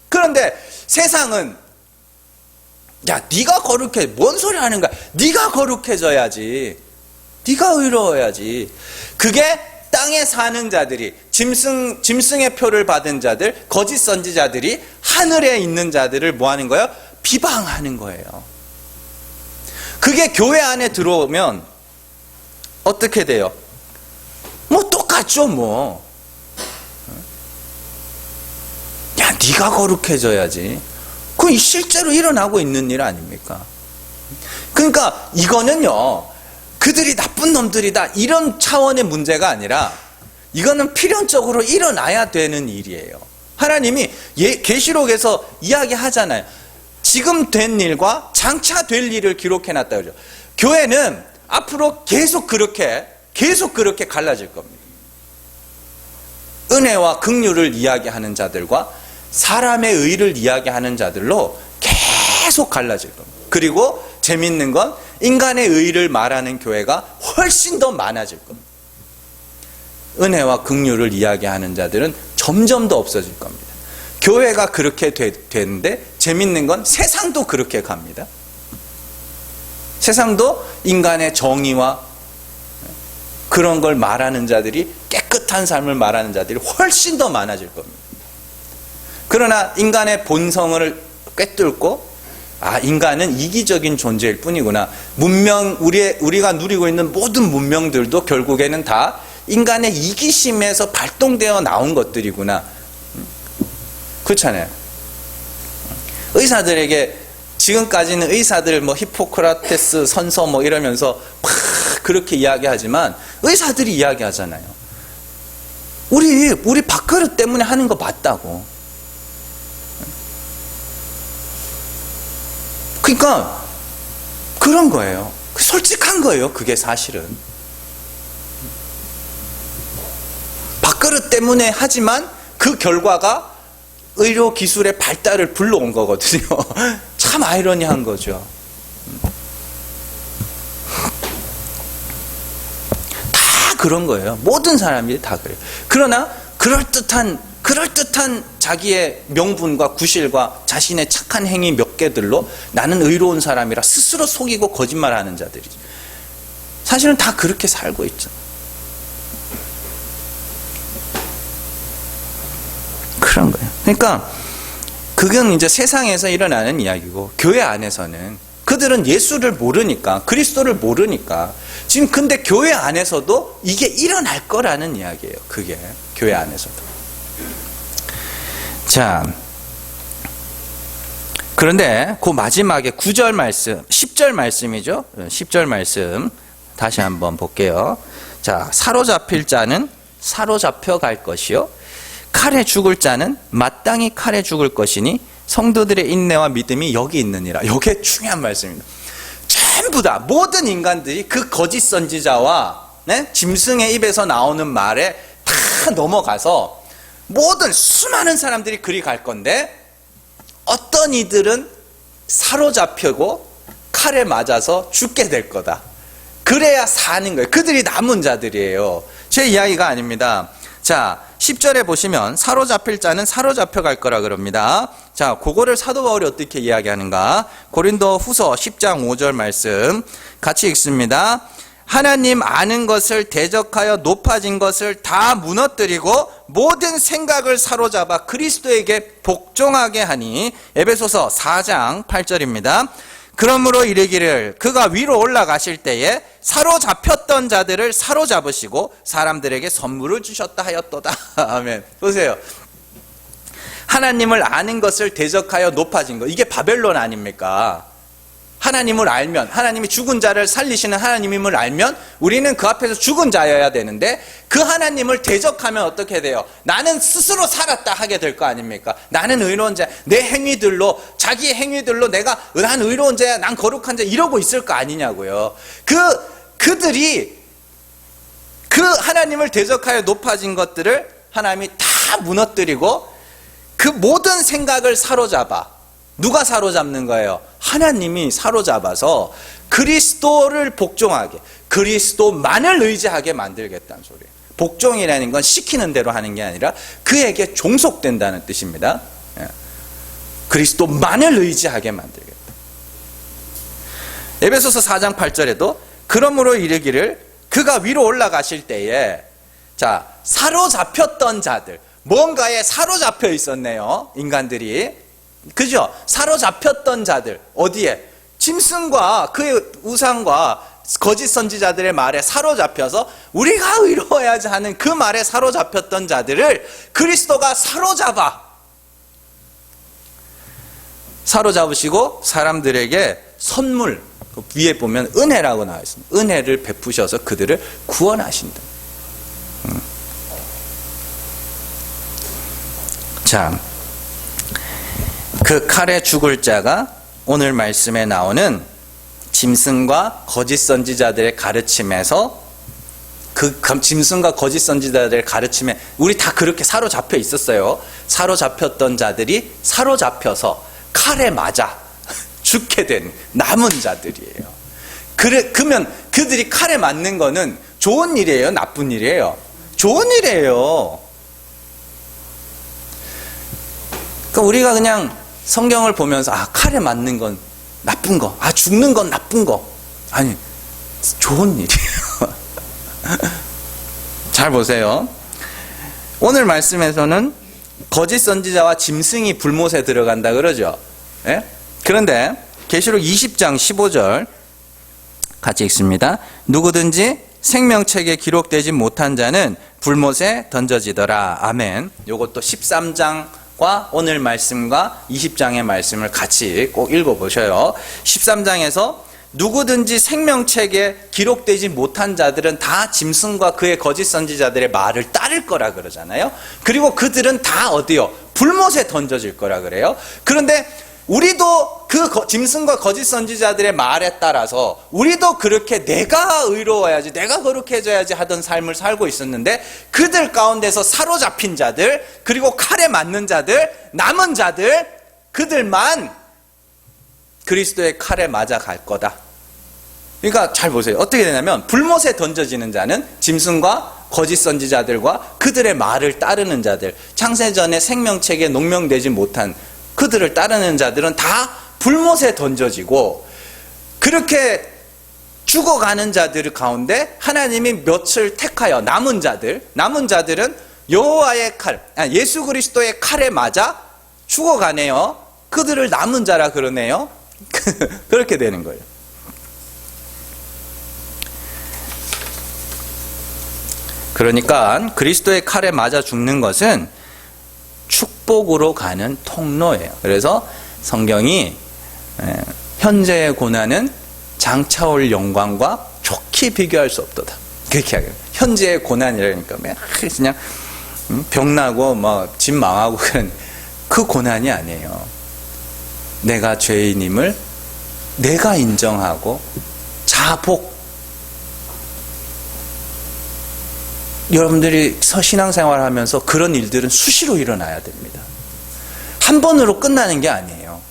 그런데 세상은 야, 네가 거룩해. 뭔 소리 하는 거야? 네가 거룩해져야지. 네가 의로워야지. 그게 땅에 사는 자들이, 짐승의 표를 받은 자들, 거짓 선지자들이 하늘에 있는 자들을 뭐 하는 거예요? 비방하는 거예요. 그게 교회 안에 들어오면 어떻게 돼요? 뭐 똑같죠, 뭐. 야, 네가 거룩해져야지. 그건 실제로 일어나고 있는 일 아닙니까? 그러니까 이거는요, 그들이 나쁜 놈들이다 이런 차원의 문제가 아니라 이거는 필연적으로 일어나야 되는 일이에요. 하나님이 계시록에서 이야기하잖아요. 지금 된 일과 장차 될 일을 기록해놨다 그러죠. 교회는 앞으로 계속 그렇게 갈라질 겁니다. 은혜와 긍휼을 이야기하는 자들과 사람의 의를 이야기하는 자들로 계속 갈라질 겁니다. 그리고 재밌는 건 인간의 의를 말하는 교회가 훨씬 더 많아질 겁니다. 은혜와 긍휼을 이야기하는 자들은 점점 더 없어질 겁니다. 교회가 그렇게 되는데 재밌는 건 세상도 그렇게 갑니다. 세상도 인간의 정의와 그런 걸 말하는 자들이, 깨끗한 삶을 말하는 자들이 훨씬 더 많아질 겁니다. 그러나 인간의 본성을 꿰뚫고 인간은 이기적인 존재일 뿐이구나. 우리가 누리고 있는 모든 문명들도 결국에는 다 인간의 이기심에서 발동되어 나온 것들이구나. 그렇잖아요. 의사들에게 지금까지는 의사들 히포크라테스 선서 이러면서 막 그렇게 이야기하지만 의사들이 이야기하잖아요. 우리 밥그릇 때문에 하는 거 맞다고. 그러니까 그런 거예요. 솔직한 거예요. 그게 사실은. 밥그릇 때문에 하지만 그 결과가 의료 기술의 발달을 불러온 거거든요. 참 아이러니한 거죠. 다 그런 거예요. 모든 사람들이 다 그래요. 그러나 그럴듯한 자기의 명분과 구실과 자신의 착한 행위 몇 개들로 나는 의로운 사람이라 스스로 속이고 거짓말하는 자들이죠. 사실은 다 그렇게 살고 있죠. 그런 거예요. 그러니까 그건 이제 세상에서 일어나는 이야기고, 교회 안에서는 그들은 예수를 모르니까, 그리스도를 모르니까 지금 근데 교회 안에서도 이게 일어날 거라는 이야기예요. 그게 교회 안에서도. 자, 그런데 그 마지막에 9절 말씀, 10절 말씀이죠. 10절 말씀 다시 한번 볼게요. 자, 사로잡힐 자는 사로잡혀 갈 것이요, 칼에 죽을 자는 마땅히 칼에 죽을 것이니 성도들의 인내와 믿음이 여기 있느니라. 이게 중요한 말씀입니다. 전부 다 모든 인간들이 그 거짓 선지자와 짐승의 입에서 나오는 말에 다 넘어가서 모든 수많은 사람들이 그리 갈 건데, 어떤 이들은 사로잡히고 칼에 맞아서 죽게 될 거다. 그래야 사는 거예요. 그들이 남은 자들이에요. 제 이야기가 아닙니다. 자, 10절에 보시면 사로잡힐 자는 사로잡혀 갈 거라 그럽니다. 자, 그거를 사도 바울이 어떻게 이야기하는가? 고린도 후서 10장 5절 말씀 같이 읽습니다. 하나님 아는 것을 대적하여 높아진 것을 다 무너뜨리고 모든 생각을 사로잡아 그리스도에게 복종하게 하니, 에베소서 4장 8절입니다. 그러므로 이르기를 그가 위로 올라가실 때에 사로잡혔던 자들을 사로잡으시고 사람들에게 선물을 주셨다 하였도다. 아멘. 보세요. 하나님을 아는 것을 대적하여 높아진 것, 이게 바벨론 아닙니까? 하나님을 알면, 하나님이 죽은 자를 살리시는 하나님임을 알면 우리는 그 앞에서 죽은 자여야 되는데, 그 하나님을 대적하면 어떻게 돼요? 나는 스스로 살았다 하게 될 거 아닙니까? 나는 의로운 자야. 내 행위들로, 자기의 행위들로 내가 난 의로운 자야, 난 거룩한 자야, 이러고 있을 거 아니냐고요. 그들이 그 하나님을 대적하여 높아진 것들을 하나님이 다 무너뜨리고 그 모든 생각을 사로잡아. 누가 사로잡는 거예요? 하나님이 사로잡아서 그리스도를 복종하게, 그리스도만을 의지하게 만들겠다는 소리예요. 복종이라는 건 시키는 대로 하는 게 아니라 그에게 종속된다는 뜻입니다. 그리스도만을 의지하게 만들겠다. 에베소서 4장 8절에도 그러므로 이르기를 그가 위로 올라가실 때에, 자, 사로잡혔던 자들, 뭔가에 사로잡혀 있었네요. 인간들이. 그죠? 사로잡혔던 자들, 어디에? 짐승과 그의 우상과 거짓 선지자들의 말에 사로잡혀서 우리가 의로워야지 하는 그 말에 사로잡혔던 자들을 그리스도가 사로잡으시고 사람들에게 선물, 위에 보면 은혜라고 나와 있습니다. 은혜를 베푸셔서 그들을 구원하신다. 자, 그 칼에 죽을 자가 오늘 말씀에 나오는 짐승과 거짓 선지자들의 가르침에서, 그 짐승과 거짓 선지자들의 가르침에 우리 다 그렇게 사로잡혀 있었어요. 사로잡혔던 자들이 사로잡혀서 칼에 맞아 죽게 된 남은 자들이에요. 그러면 그들이 칼에 맞는 거는 좋은 일이에요? 나쁜 일이에요? 좋은 일이에요. 그러니까 우리가 그냥 성경을 보면서 칼에 맞는 건 나쁜 거, 죽는 건 나쁜 거, 아니, 좋은 일이에요. 잘 보세요. 오늘 말씀에서는 거짓 선지자와 짐승이 불못에 들어간다 그러죠. 예? 그런데 계시록 20장 15절 같이 읽습니다. 누구든지 생명책에 기록되지 못한 자는 불못에 던져지더라. 아멘. 요것도 13장과 오늘 말씀과 20장의 말씀을 같이 꼭 읽어보셔요. 13장에서 누구든지 생명책에 기록되지 못한 자들은 다 짐승과 그의 거짓 선지자들의 말을 따를 거라 그러잖아요. 그리고 그들은 다 어디요? 불못에 던져질 거라 그래요. 그런데 우리도 그 짐승과 거짓 선지자들의 말에 따라서 우리도 그렇게 내가 의로워야지, 내가 거룩해져야지 하던 삶을 살고 있었는데, 그들 가운데서 사로잡힌 자들, 그리고 칼에 맞는 자들, 남은 자들, 그들만 그리스도의 칼에 맞아 갈 거다. 그러니까 잘 보세요. 어떻게 되냐면 불못에 던져지는 자는 짐승과 거짓 선지자들과 그들의 말을 따르는 자들, 창세전에 생명책에 농명되지 못한 그들을 따르는 자들은 다 불못에 던져지고, 그렇게 죽어가는 자들 가운데 하나님이 몇을 택하여 남은 자들은 여호와의 칼, 예수 그리스도의 칼에 맞아 죽어가네요. 그들을 남은 자라 그러네요. 그렇게 되는 거예요. 그러니까 그리스도의 칼에 맞아 죽는 것은 축복으로 가는 통로예요. 그래서 성경이 현재의 고난은 장차올 영광과 좋게 비교할 수 없도다, 그렇게 하거든요. 현재의 고난이라니까 그냥 병나고 집 망하고 그런 그 고난이 아니에요. 내가 죄인임을 내가 인정하고 자복. 여러분들이 신앙생활 하면서 그런 일들은 수시로 일어나야 됩니다. 한 번으로 끝나는 게 아니에요.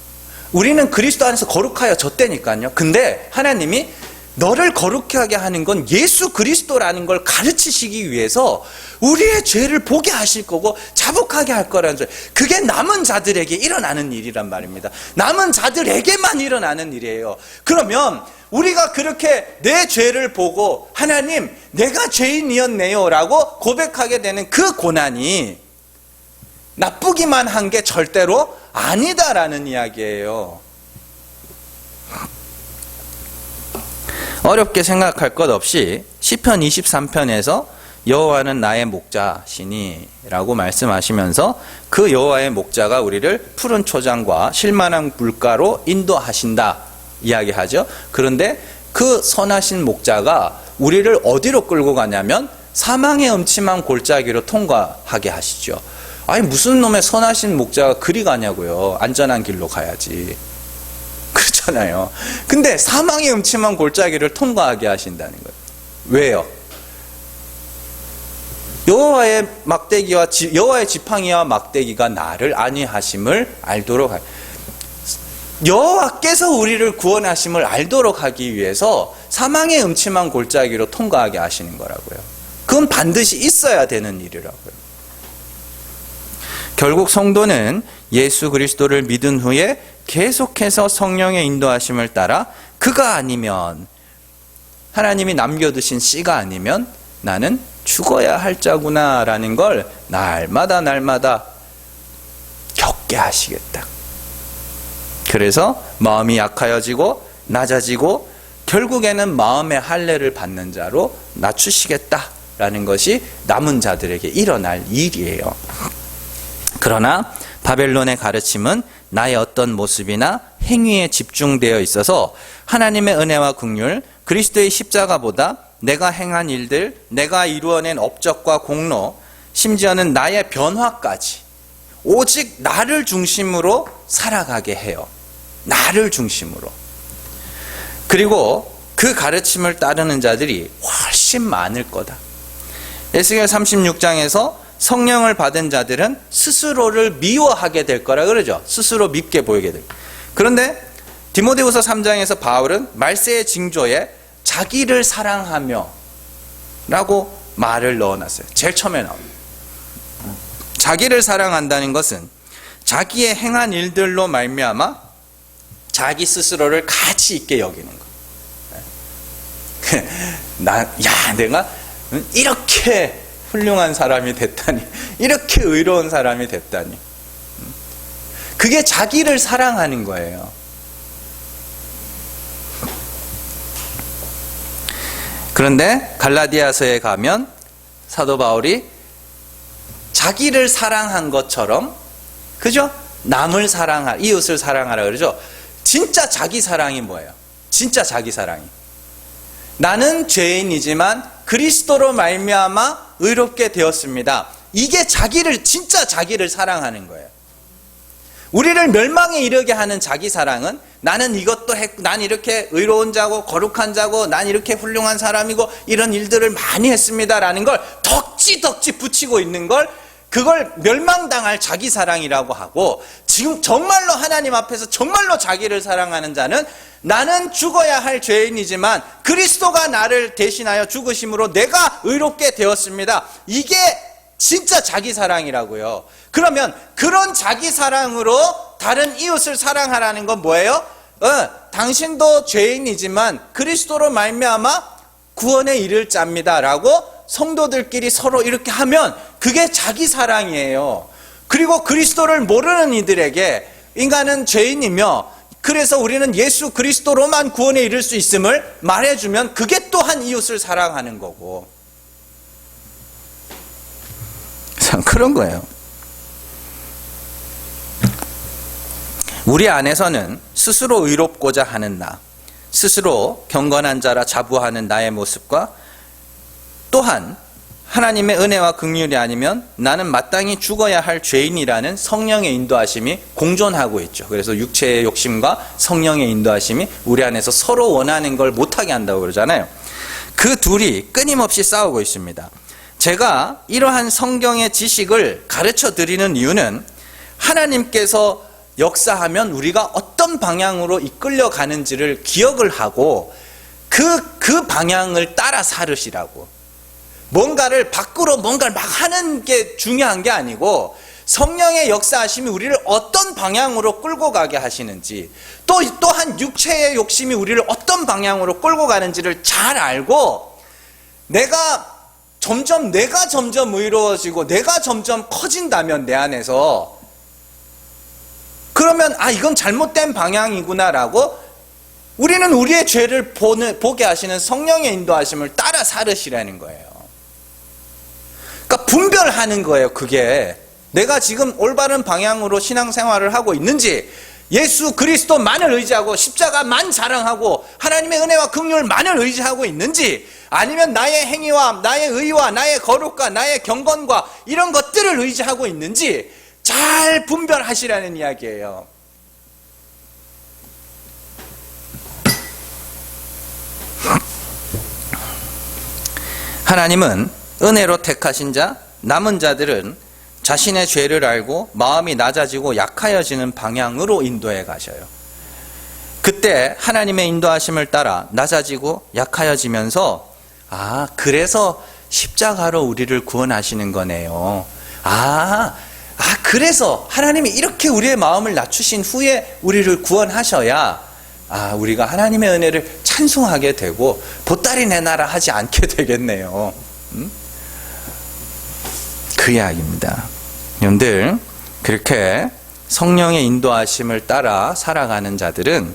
우리는 그리스도 안에서 거룩하여졌다니까요. 근데 하나님이 너를 거룩하게 하는 건 예수 그리스도라는 걸 가르치시기 위해서 우리의 죄를 보게 하실 거고 자복하게 할 거라는 소리. 그게 남은 자들에게 일어나는 일이란 말입니다. 남은 자들에게만 일어나는 일이에요. 그러면 우리가 그렇게 내 죄를 보고 하나님 내가 죄인이었네요 라고 고백하게 되는 그 고난이 나쁘기만 한 게 절대로 아니다라는 이야기예요. 어렵게 생각할 것 없이 시편 23편에서 여호와는 나의 목자시니 라고 말씀하시면서 그 여호와의 목자가 우리를 푸른 초장과 쉴만한 물가로 인도하신다 이야기하죠. 그런데 그 선하신 목자가 우리를 어디로 끌고 가냐면 사망의 음침한 골짜기로 통과하게 하시죠. 아니 무슨 놈의 선하신 목자가 그리 가냐고요. 안전한 길로 가야지. 그렇잖아요. 근데 사망의 음침한 골짜기를 통과하게 하신다는 거예요. 왜요? 여호와의 막대기와 여호와의 지팡이와 막대기가 나를 안위하심을 알도록 하여. 여호와께서 우리를 구원하심을 알도록 하기 위해서 사망의 음침한 골짜기로 통과하게 하시는 거라고요. 그건 반드시 있어야 되는 일이라고요. 결국 성도는 예수 그리스도를 믿은 후에 계속해서 성령의 인도하심을 따라 그가 아니면, 하나님이 남겨두신 씨가 아니면 나는 죽어야 할 자구나 라는 걸 날마다 겪게 하시겠다. 그래서 마음이 약하여지고 낮아지고 결국에는 마음의 할례를 받는 자로 낮추시겠다라는 것이 남은 자들에게 일어날 일이에요. 그러나 바벨론의 가르침은 나의 어떤 모습이나 행위에 집중되어 있어서 하나님의 은혜와 긍휼, 그리스도의 십자가보다 내가 행한 일들, 내가 이루어낸 업적과 공로, 심지어는 나의 변화까지 오직 나를 중심으로 살아가게 해요. 나를 중심으로. 그리고 그 가르침을 따르는 자들이 훨씬 많을 거다. 에스겔 36장에서 성령을 받은 자들은 스스로를 미워하게 될 거라 그러죠. 스스로 밉게 보이게 될. 그런데 디모데후서 3장에서 바울은 말세의 징조에 자기를 사랑하며 라고 말을 넣어놨어요. 제일 처음에 나옵니다. 자기를 사랑한다는 것은 자기의 행한 일들로 말미암아 자기 스스로를 가치 있게 여기는 거. 내가 이렇게 훌륭한 사람이 됐다니, 이렇게 의로운 사람이 됐다니. 그게 자기를 사랑하는 거예요. 그런데 갈라디아서에 가면 사도 바울이 자기를 사랑한 것처럼, 그죠? 남을 사랑하라, 이웃을 사랑하라 그러죠. 진짜 자기 사랑이 뭐예요? 진짜 자기 사랑이. 나는 죄인이지만 그리스도로 말미암아 의롭게 되었습니다. 이게 진짜 자기를 사랑하는 거예요. 우리를 멸망에 이르게 하는 자기 사랑은 나는 이것도 했고, 난 이렇게 의로운 자고 거룩한 자고, 난 이렇게 훌륭한 사람이고 이런 일들을 많이 했습니다라는 걸 덕지 붙이고 있는 걸, 그걸 멸망당할 자기 사랑이라고 하고, 지금 정말로 하나님 앞에서 정말로 자기를 사랑하는 자는 나는 죽어야 할 죄인이지만 그리스도가 나를 대신하여 죽으심으로 내가 의롭게 되었습니다. 이게 진짜 자기 사랑이라고요. 그러면 그런 자기 사랑으로 다른 이웃을 사랑하라는 건 뭐예요? 당신도 죄인이지만 그리스도로 말미암아 구원에 이를 자입니다라고 성도들끼리 서로 이렇게 하면 그게 자기 사랑이에요. 그리고 그리스도를 모르는 이들에게 인간은 죄인이며 그래서 우리는 예수 그리스도로만 구원에 이를 수 있음을 말해주면 그게 또한 이웃을 사랑하는 거고, 그런 거예요. 우리 안에서는 스스로 의롭고자 하는 나, 스스로 경건한 자라 자부하는 나의 모습과 또한 하나님의 은혜와 긍휼이 아니면 나는 마땅히 죽어야 할 죄인이라는 성령의 인도하심이 공존하고 있죠. 그래서 육체의 욕심과 성령의 인도하심이 우리 안에서 서로 원하는 걸 못하게 한다고 그러잖아요. 그 둘이 끊임없이 싸우고 있습니다. 제가 이러한 성경의 지식을 가르쳐 드리는 이유는 하나님께서 역사하면 우리가 어떤 방향으로 이끌려 가는지를 기억을 하고 그 방향을 따라 살으시라고. 뭔가를 밖으로 뭔가를 막 하는 게 중요한 게 아니고 성령의 역사하심이 우리를 어떤 방향으로 끌고 가게 하시는지, 또한 육체의 욕심이 우리를 어떤 방향으로 끌고 가는지를 잘 알고 내가 점점 의로워지고 내가 점점 커진다면 내 안에서, 그러면 이건 잘못된 방향이구나라고 우리는 우리의 죄를 보게 하시는 성령의 인도하심을 따라 살으시라는 거예요. 그러니까 분별하는 거예요. 그게 내가 지금 올바른 방향으로 신앙생활을 하고 있는지, 예수 그리스도만을 의지하고 십자가만 자랑하고 하나님의 은혜와 긍휼만을 의지하고 있는지, 아니면 나의 행위와 나의 의와 나의 거룩과 나의 경건과 이런 것들을 의지하고 있는지 잘 분별하시라는 이야기예요. 하나님은 은혜로 택하신 자, 남은 자들은 자신의 죄를 알고 마음이 낮아지고 약하여지는 방향으로 인도해 가셔요. 그때 하나님의 인도하심을 따라 낮아지고 약하여지면서 그래서 십자가로 우리를 구원하시는 거네요. 그래서 하나님이 이렇게 우리의 마음을 낮추신 후에 우리를 구원하셔야 우리가 하나님의 은혜를 찬송하게 되고 보따리 내놔라 하지 않게 되겠네요. 그 이야기입니다. 여러분들, 그렇게 성령의 인도하심을 따라 살아가는 자들은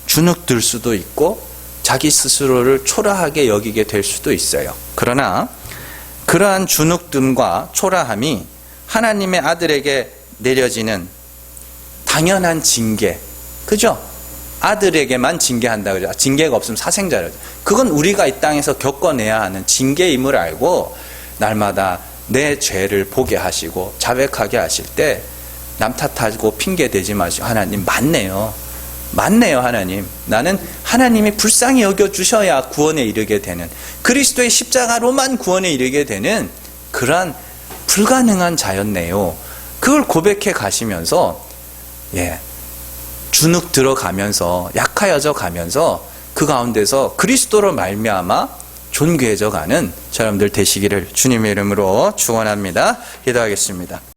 주눅들 수도 있고 자기 스스로를 초라하게 여기게 될 수도 있어요. 그러나 그러한 주눅듦과 초라함이 하나님의 아들에게 내려지는 당연한 징계, 그죠? 아들에게만 징계한다 그러죠. 징계가 없으면 사생자를. 그건 우리가 이 땅에서 겪어내야 하는 징계임을 알고 날마다 내 죄를 보게 하시고 자백하게 하실 때 남 탓하고 핑계 대지 마시고, 하나님 맞네요 하나님, 나는 하나님이 불쌍히 여겨주셔야 구원에 이르게 되는, 그리스도의 십자가로만 구원에 이르게 되는 그러한 불가능한 자였네요. 그걸 고백해 가시면서 주눅 들어가면서 약하여져 가면서 그 가운데서 그리스도로 말미암아 존귀해져 가는 여러분들 되시기를 주님의 이름으로 축원합니다. 기도하겠습니다.